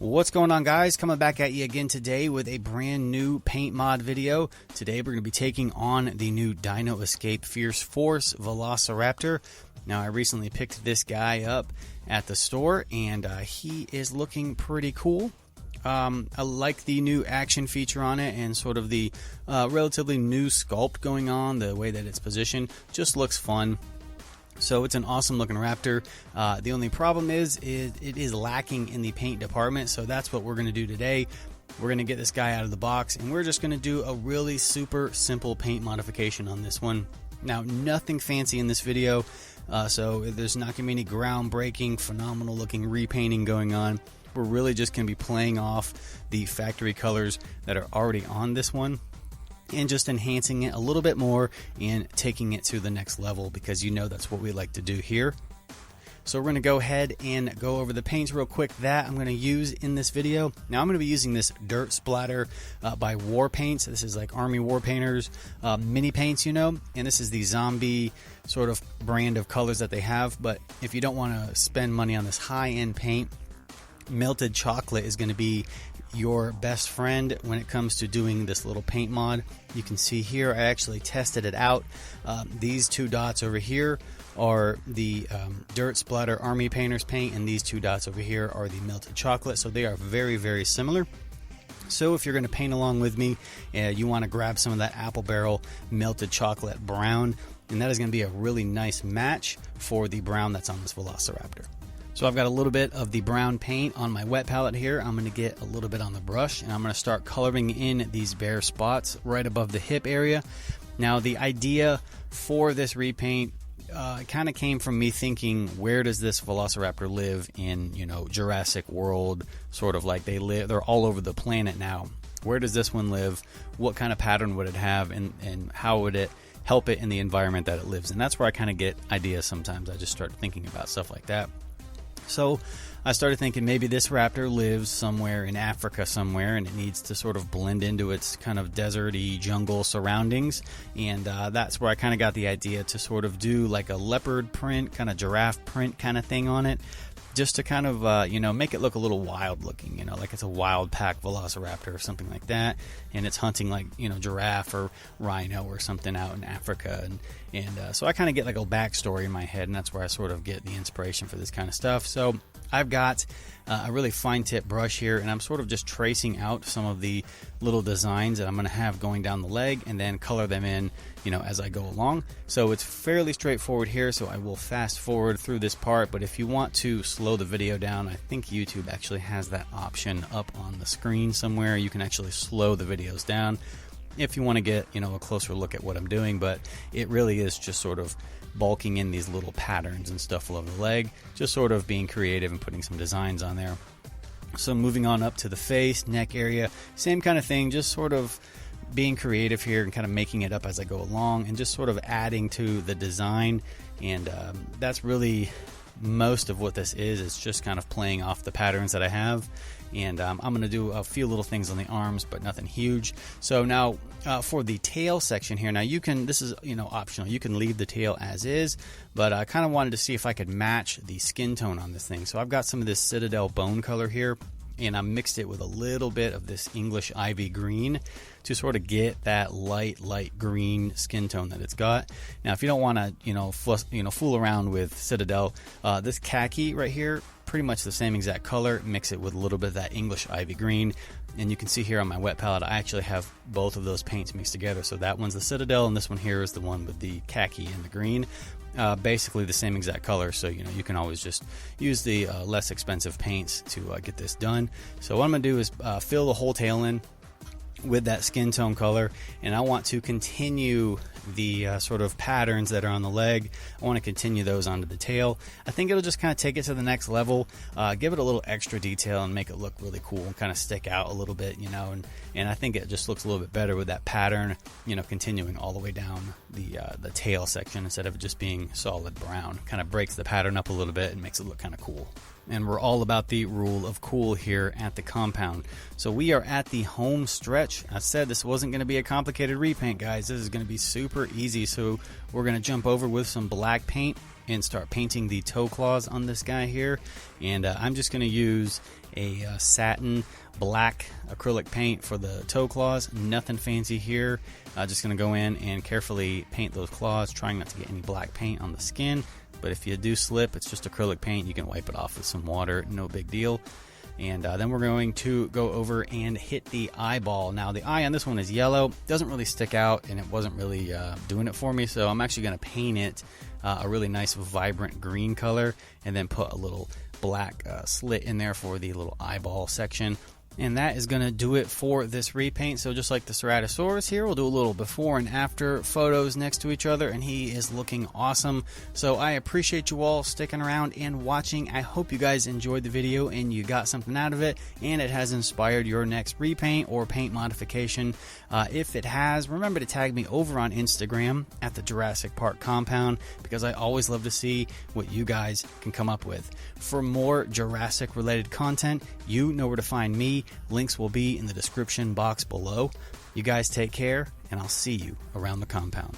What's going on, guys? Coming back at you again today with a brand new paint mod video. Today we're going to be taking on the new Dino Escape Fierce Force Velociraptor. Now, I recently picked this guy up at the store and he is looking pretty cool. I like the new action feature on it and sort of the relatively new sculpt going on. The way that it's positioned just looks fun. So it's an awesome looking Raptor. The only problem is it is lacking in the paint department. So that's what we're going to do today. We're going to get this guy out of the box and we're just going to do a really super simple paint modification on this one. Now, nothing fancy in this video. So there's not going to be any groundbreaking, phenomenal looking repainting going on. We're really just going to be playing off the factory colors that are already on this one and just enhancing it a little bit more and taking it to the next level, because you know that's what we like to do here. So we're going to go ahead and go over the paints real quick that I'm going to use in this video. Now I'm going to be using this Dirt Splatter by War Paints. This is like Army War Painters mini paints, you know, and this is the zombie sort of brand of colors that they have. But if you don't want to spend money on this high-end paint, Melted Chocolate is going to be your best friend when it comes to doing this little paint mod. You can see here I actually tested it out. These two dots over here are the Dirt Splatter Army Painters paint, and these two dots over here are the Melted Chocolate. So they are very, very similar. So if you're going to paint along with me, you want to grab some of that Apple Barrel Melted Chocolate brown, and that is going to be a really nice match for the brown that's on this Velociraptor. So I've got a little bit of the brown paint on my wet palette here. I'm going to get a little bit on the brush and I'm going to start coloring in these bare spots right above the hip area. Now, the idea for this repaint kind of came from me thinking, where does this Velociraptor live in, you know, Jurassic World, sort of like they're all over the planet now. Where does this one live? What kind of pattern would it have, and how would it help it in the environment that it lives in? That's where I kind of get ideas sometimes. I just start thinking about stuff like that. So I started thinking maybe this raptor lives somewhere in Africa somewhere, and it needs to sort of blend into its kind of deserty jungle surroundings. And that's where I kind of got the idea to sort of do like a leopard print, kind of giraffe print kind of thing on it, just to kind of, you know, make it look a little wild looking, you know, like it's a wild pack Velociraptor or something like that. And it's hunting like, you know, giraffe or rhino or something out in Africa. And so I kind of get like a backstory in my head, and that's where I sort of get the inspiration for this kind of stuff. So I've got a really fine tip brush here, and I'm sort of just tracing out some of the little designs that I'm going to have going down the leg and then color them in, you know, as I go along. So it's fairly straightforward here, so I will fast forward through this part. But if you want to slow the video down, I think YouTube actually has that option up on the screen somewhere. You can actually slow the videos down if you want to get, you know, a closer look at what I'm doing. But it really is just sort of bulking in these little patterns and stuff all over the leg, just sort of being creative and putting some designs on there. So moving on up to the face, neck area, same kind of thing, just sort of being creative here and kind of making it up as I go along and just sort of adding to the design. And that's really most of what this is. It's just kind of playing off the patterns that I have. And I'm going to do a few little things on the arms, but nothing huge. So now for the tail section here, now you can, this is, you know, optional. You can leave the tail as is, but I kind of wanted to see if I could match the skin tone on this thing. So I've got some of this Citadel bone color here, and I mixed it with a little bit of this English ivy green to sort of get that light green skin tone that it's got. Now, if you don't want to, you know, fool around with Citadel, this khaki right here, pretty much the same exact color, mix it with a little bit of that English ivy green, and you can see here on my wet palette I actually have both of those paints mixed together. So that one's the Citadel, and this one here is the one with the khaki and the green. Basically the same exact color, so you know you can always just use the less expensive paints to get this done. So what I'm gonna do is fill the whole tail in with that skin tone color, and I want to continue the sort of patterns that are on the leg. I want to continue those onto the tail. I think it'll just kind of take it to the next level, give it a little extra detail and make it look really cool and kind of stick out a little bit, you know, and I think it just looks a little bit better with that pattern, you know, continuing all the way down the tail section instead of it just being solid brown. Kind of breaks the pattern up a little bit and makes it look kind of cool. And we're all about the rule of cool here at the compound. So we are at the home stretch. I said this wasn't going to be a complicated repaint, guys. This is going to be super easy. So we're going to jump over with some black paint and start painting the toe claws on this guy here. And I'm just going to use a satin black acrylic paint for the toe claws. Nothing fancy here. Just going to go in and carefully paint those claws, trying not to get any black paint on the skin. But if you do slip, it's just acrylic paint. You can wipe it off with some water, no big deal. And then we're going to go over and hit the eyeball. Now the eye on this one is yellow, doesn't really stick out, and it wasn't really doing it for me, so I'm actually going to paint it a really nice vibrant green color, and then put a little black slit in there for the little eyeball section. And that is going to do it for this repaint. So just like the Ceratosaurus here, we'll do a little before and after photos next to each other, and he is looking awesome. So I appreciate you all sticking around and watching. I hope you guys enjoyed the video and you got something out of it, and it has inspired your next repaint or paint modification. If it has, remember to tag me over on Instagram at the Jurassic Park Compound, because I always love to see what you guys can come up with. For more Jurassic related content, you know where to find me. Links will be in the description box below. You guys take care, and I'll see you around the compound.